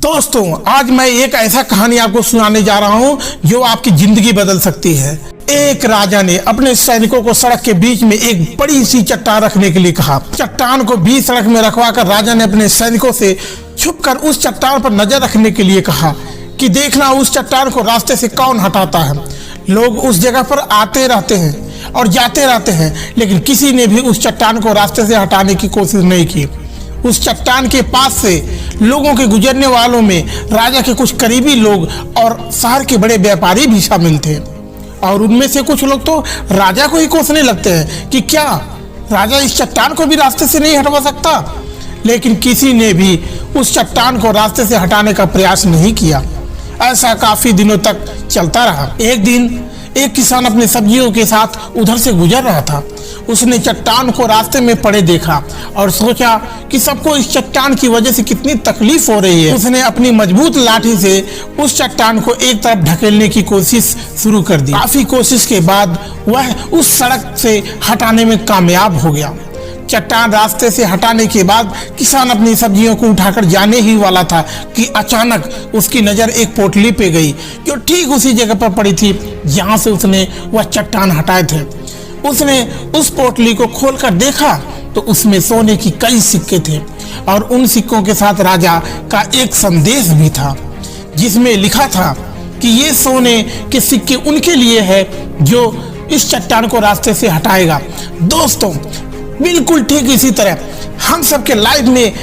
दोस्तों, आज मैं एक ऐसा कहानी आपको सुनाने जा रहा हूं जो आपकी जिंदगी बदल सकती है। एक राजा ने अपने सैनिकों को सड़क के बीच में एक बड़ी सी चट्टान रखने के लिए कहा। चट्टान को बीच सड़क में रखवाकर राजा ने अपने सैनिकों से छुपकर उस चट्टान पर नजर रखने के लिए कहा कि देखना उस चट्टान को रास्ते से कौन हटाता है। लोग उस जगह पर आते रहते हैं और जाते रहते हैं, लेकिन किसी ने भी उस चट्टान को रास्ते से हटाने की कोशिश नहीं की। उस चट्टान के पास से लोगों के गुजरने वालों में राजा के कुछ करीबी लोग और शहर के बड़े व्यापारी भी शामिल थे, और उनमें से कुछ लोग तो राजा को ही कोसने लगते हैं कि क्या राजा इस चट्टान को भी रास्ते से नहीं हटवा सकता। लेकिन किसी ने भी उस चट्टान को रास्ते से हटाने का प्रयास नहीं किया। ऐसा काफी दिनों तक चलता रहा। एक दिन एक किसान अपने सब्जियों के साथ उधर से गुजर रहा था। उसने चट्टान को रास्ते में पड़े देखा और सोचा कि सबको इस चट्टान की वजह से कितनी तकलीफ हो रही है। उसने अपनी मजबूत लाठी से उस चट्टान को एक तरफ ढकेलने की कोशिश शुरू कर दी। काफी कोशिश के बाद वह उस सड़क से हटाने में कामयाब हो गया। चट्टान रास्ते से हटाने के बाद किसान अपनी सब्जियों को उठाकर जाने ही वाला था कि अचानक उसकी नजर एक पोटली पे गई जो ठीक उसी जगह पर पड़ी थी जहां से उसने वह चट्टान हटाए थे। उसने उस पोटली को खोलकर देखा तो उसमें सोने की कई सिक्के थे और उन सिक्कों के साथ राजा का एक संदेश भी था जिसमें लिखा था कि ये सोने के सिक्के उनके लिए है जो इस चट्टान को रास्ते से हटाएगा। दोस्तों, बिल्कुल ठीक इसी तरह हम सबके लाइफ में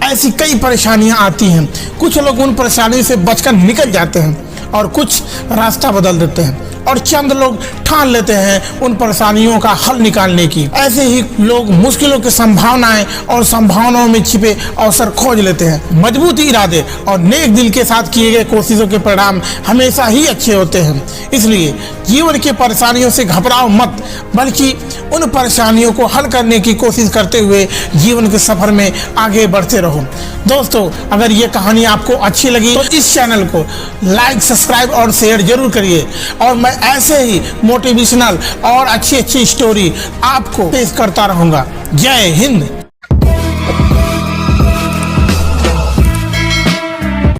ऐसी कई परेशानियां आती हैं। कुछ लोग उन परेशानियों से बचकर निकल जाते हैं और कुछ रास्ता बदल देते हैं, और चंद लोग ठान लेते हैं उन परेशानियों का हल निकालने की। ऐसे ही लोग मुश्किलों की संभावनाएं और संभावनाओं में छिपे अवसर खोज लेते हैं। मजबूत इरादे और नेक दिल के साथ किए गए कोशिशों के परिणाम हमेशा ही अच्छे होते हैं। इसलिए जीवन की परेशानियों से घबराओ मत, बल्कि उन परेशानियों को हल करने की कोशिश करते हुए जीवन के सफर में आगे बढ़ते रहो। दोस्तों, अगर ये कहानी आपको अच्छी लगी तो इस चैनल को लाइक, सब्सक्राइब और शेयर जरूर करिए, और मैं ऐसे ही मोटिवेशनल और अच्छी स्टोरी आपको पेश करता रहूंगा। जय हिंद।